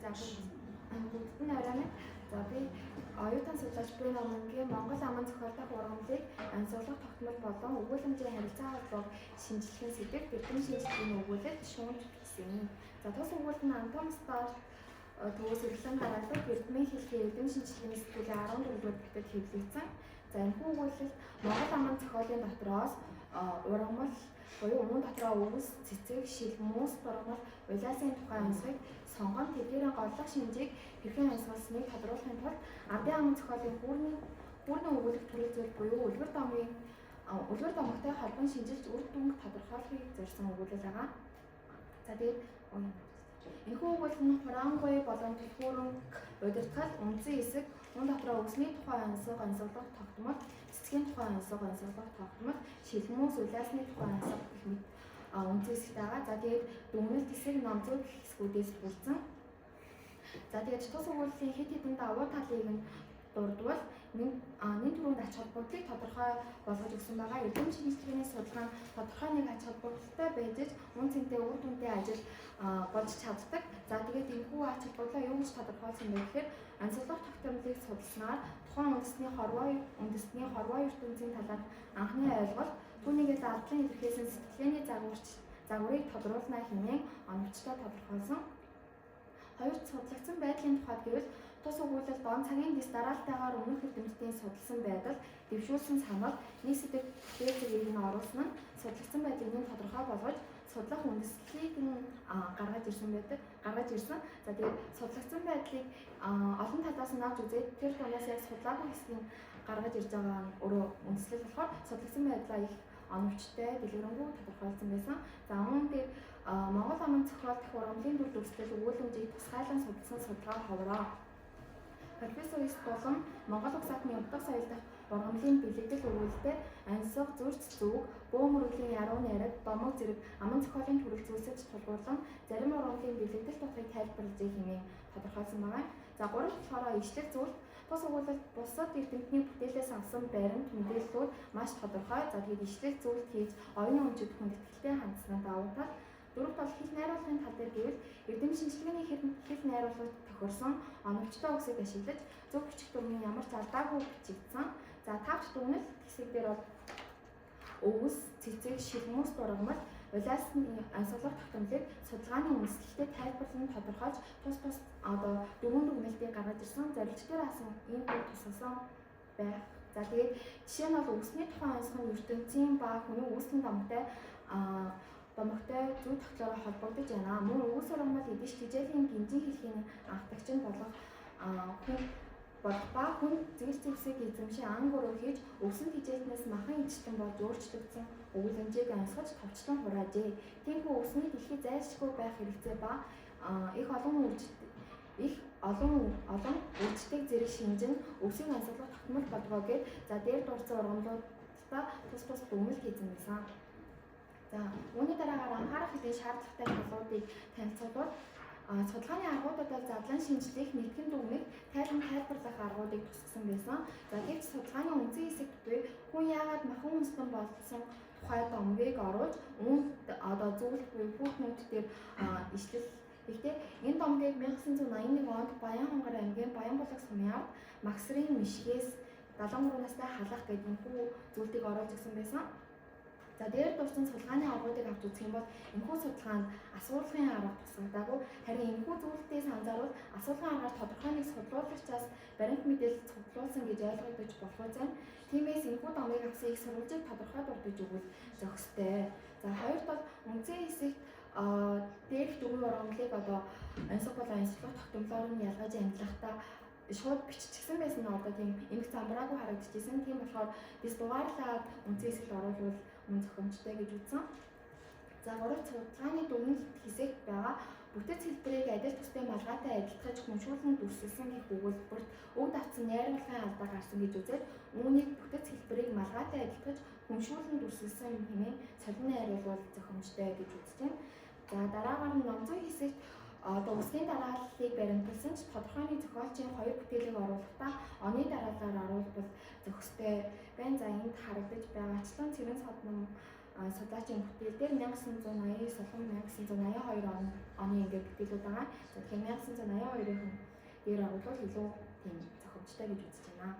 Бүгд нь орой нь за би оюутан судлаач буй номынгийн Монгол аман зохиолтой ургамлыг ансуулгах тогтмол болон өгүүлэмжийн харилцаа холбоог шинжилхэн сэдв бэлтгэн шинжилгээний өгүүлэлт шүүмж бичсэн. За тус өгүүлэлт нь Антон Стар төгөөс эрлэн гаргадаг эрдмийн хэлхий эдийн шинжилгээний сэтгэлийн 14-р бүтэд хэвлэгдсэн. За энэ өгүүлэлт Монгол аман зохиолын дотроос ургамал буюу өмнө дотроо өвс, цэцэг, шил, мөс, ургамал, улаасын тухай онцлог сонгон тэдгээрийн голлох шинжийг хэрхэн онцгуулсныг тодруулахын тулд ардын аман зохиолын бүрний өгүүлэх төрөл зүйл буюу үлгэр домогтой холбон шинжилж үр дүнг тодорхойлохыг зорьсон өгүүлэл байгаа. За тэгээд энэхүү өгүүлэл нь хураангуй болон түлхүүрэн удирдгал үндсэн хэсэг мөн дотроо өвсний тухай онцлог тогтмол, цэцгийн тухай онцлог тогтмол, шилмүүс, улаасны тухай онцлог гэх мэт үндсэн хэсэгт байгаа. За тэгээд дүгнэлт хэсэг ном зөв хэсгүүдээс бүрдсэн. За тэгээд тус өгүүллийн хэд хэдэн давуу талыг нь дурдвал нэг түрүүнд ач холбогдлыг тодорхой болгож өгсөн байгаа. Эдийн шинжилгээний судалгаа нь тодорхой нэг ач холбогдолтой байж үн цэнтэй үр дүнтэй ажил болж чаддаг. За тэгээд энэхүү ач холбогдлоо юу гэж тодорхойлсон бэ гэхээр ансуулгах тогтмолыг судалснаар тухайн үндэсний хорвоо ертөнцийн талаарх анхны ойлголт түүнийгээ алдлан илэрхийлсэн сэтгэлгээний загварыг тодруулна хэмээн оновчтой тодорхойлсон. Хоёрт судлагдсан байдлын тухайд гэвэл тус өгүүлэлт он цагийн дэс дараалтайгаар өмнөх эрдэмтдийн судалсан байдал, дэвшүүлсэн санал, нийсэдэг зэргийг нь оруулсан нь судлагдсан байдлыг нь тодорхой болгож судлах үндэслэлийг гаргаж ирсэн. За тэгээд судлагдсан байдлыг олон талаас нь авч үзээд тэр талаас яг судлаагүй хэсгийг гаргаж ирж байгаа нь өөрөө үндэслэл болохоор судлагдсан байдлаа их оновчтой, дэлгэрэнгүй тодорхойлсон байсан. За өмнө дээр Монгол аман зохиол дэх ургамлын дүр төрсөл өгүүлэмжийг тусгайлан судалсан судалгаа ховроо. Профессор Ис болон Монгол Улс орны Утга соёл дэх ургамлын бэлэгдэл өгүүлэлтэд ансиг, зурц зүг, бөөмөрөлийн яруу найраг, домог зэрэг аман зохиолын төрөл зүйлсэж тулгуурлан зарим ургамлын бэлэгдэл дотрыг тайлбарлаж хэмээн тодорхойлсон байна. За гурав болохоор ишлэл зүйлс тус өгүүлэлт бусад эрдэмтний бүтээлээс авсан баримт мэдээллүүд маш тодорхой. За тэгээд ишлэл зүйлс хийж оюуны өмчөд хүндэтгэлтэй хандсан давуу тал. Дөрөвт бол хэл найруулгын тал дээр гэвэл эрдэм шинжилгээний хэл найруулгад тохирсон оновчтой үгсийг ашиглаж зөв бичих дүрмийн ямар ч алдаагүй бичигдсэн. За тавч дүгнэлт хэсэг дээр бол өвс, цэцэг, шилмүүс, ургамал, улаасны ансуулгах тогтмолыг судалгааны үндэслэлтэй тайлбарлан тодорхойлж тус дөрвөн дүгнэлтийг гаргаж ирсэн. Зорилттой асан ийм үг тусгасан байх. За тэгээд жишээ нь бол өвсний тухайн онцгой ертөнцийн ба хүний үүсгэн домогтой зөв тогтолцоороо холбогдож байна. Мөн өвс ургамал эдэж тижээлийн гинжин хэлхийн анхдагч нь болох ба хүн зэвсэг эзэмшин ан гурав хийж өвсөн тижээлтнээс махан ижилтэн болж өөрчлөгдсөн өгүүлэмжийг онцгож товчлон хураажээ. Тиймээс өвсний дэлхий зайлшгүй байх хэрэгцээ ба их олон үрждэг зэрэг шинжин өвсийн ансуулгах тогтмол болгоо гэд за дээр дурдсан ургамлуудаа тус дүгнэлт хийсэн байсан. За үүний дараагаар анхаарах хэдийн шаардлагатай талуудыг танилцуулбал судалгааны аргуудаар задлан шинжлэх нэгтгэн дүгнэх тайлбарлах аргуудыг тусгасан байсан. За гэвч судалгааны үндсэн хэсэгт буй хүн яагаад махан үндэстэн болсон тухай домгийг оруулж зөвлөх буй хүүтнүүд дээр ишлэл ихтэй энэ домгийг 1981 онд Баянхонгор аймгийн Баянбулаг сумын ард Максрын мишгээс 73 настай халах гэдэг нөхөө зүйлийг оруулж өгсөн байсан. За дээр дурсан судалгааны аргуудыг авч үзэх юм бол энэхүү судалгаанд асуулгын арга тусгагдаагүй. Харин энэхүү зүйлтээс анзаарвал асуулгын аргаар тодорхой нэг судлуулагчаас баримт мэдээлэл цуглуулсан гэж ойлгогдож болох үзэн. Тиймээс энэхүү домыг авсан их сурвалжийг тодорхой дурдж өгвөл зохистой. За хоёрт бол үндсэн хэсэгт дээрх дөрвөн ургамлыг ансуулгах тогтмолоор нь ялгаж амжилттай шууд биччихсэн байсан нь тийм эмх замбраагүй харагдчихсэн. Тийм болохоор дэс дугаарлаад үндсэн хэсэгт оруулвал мөн зохимжтой гэж үзсэн. За гурав судалгааны дүгнэлт хэсэгт байгаа бүтэц хэлбэрийг адил тустай малгайтай адилтгаж хүншүүлэн дүрсэлсэн гэх өгүүлбэрт өв давтсан найруулгын алдаа гарсан гэж үзээд үүнийг бүтэц хэлбэрийг малгайтай адилтгаж хүншүүлэн дүрсэлсэн хэмээн солин найруулвал зохимжтой гэж үзсэн. За дараагаар нь номзой хэсэгт үсгийн дарааллыг баримталсан ч тодорхой нэг зохиолчийн хоёр бүтээлийг оруулахдаа оны дараалалаар оруулбал зохистой байна. За энд харагдаж байгаачлан цэрэн содном судлаачийн бүтээл дээр 1989 болон 1982 оны ингээд бүтээлүүд байгаа. За тэгэхээр 1982-ын дээр агуулбал илүү тийм зохимжтой гэж үзэж байна.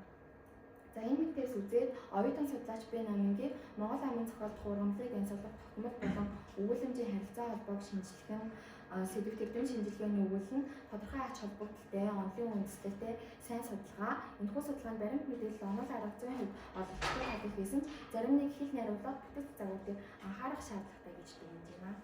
За энэ мэдээс үзээд оюутан судлаач Б Номингийн Монгол амын зохиолдох ургамлыг янзлах тогтмол болон өгүүлэмжийн харилцаа холбоог шинжилхэн сэдв тэмдэг шинжилгээний өгүүл нь тодорхой ач холбогдолтой, онолын үндэслэлтэй сайн судалгаа. Энэхүү судалгаанд баримт мэдээлэл онол арга зүйн хувьд олонхтой хадгалж байсан зарим нэг хэл найруулга бүтэц загваруудыг анхаарах шаардлагатай гэж дүгнэж байна.